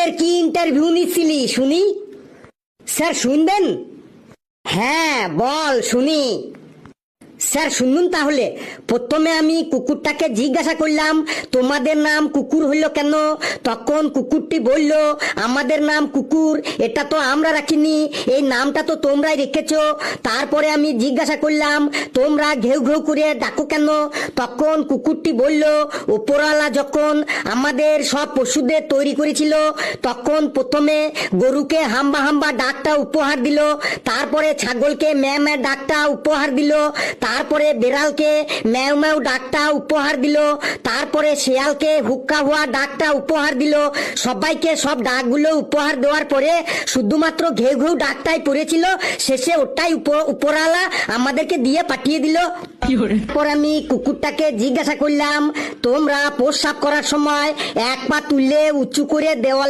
আমাদের কি ইন্টারভিউ নিচ্ছিলি শুনি? স্যার শুনবেন? হ্যাঁ বল শুনি। স্যার শুনুন তাহলে, প্রথমে আমি কুকুরটাকে জিজ্ঞাসা করলাম তোমাদের নাম কুকুর হইলো কেন? তখন কুকুরটি বলল আমাদের নাম কুকুর, এটা তো আমরা রাখিনি, এই নামটা তো তোমরাই রেখেছো। তারপরে আমি জিজ্ঞাসা করলাম তোমরা ঘেউ ঘেউ করে ডাকো কেন? তখন কুকুরটি বলল উপরওয়ালা যখন আমাদের সব পশুদের তৈরি করেছিল তখন প্রথমে গরুকে হাম্বা হাম্বা ডাকটা উপহার দিল, তারপরে ছাগলকে ম্যাও ম্যাও ডাকটা উপহার দিল, তারপরে বেড়ালকে ম্যাও ম্যাও ডাকটা উপহার দিল, তারপরে শেয়ালকে হুক্কা হুয়া ডাকটা উপহার দিল। সবাইকে সব ডাকগুলো উপহার দেওয়ার পরে শুধুমাত্র ঘেউ ঘেউ ডাকটাই পড়েছিল, শেষে ওটাই উপরওয়ালা আমাদেরকে দিয়ে পাঠিয়ে দিল। পর আমি কুকুরটাকে জিজ্ঞাসা করলাম তোমরা প্রস্রাব করার সময় এক পা তুললে উঁচু করে দেওয়াল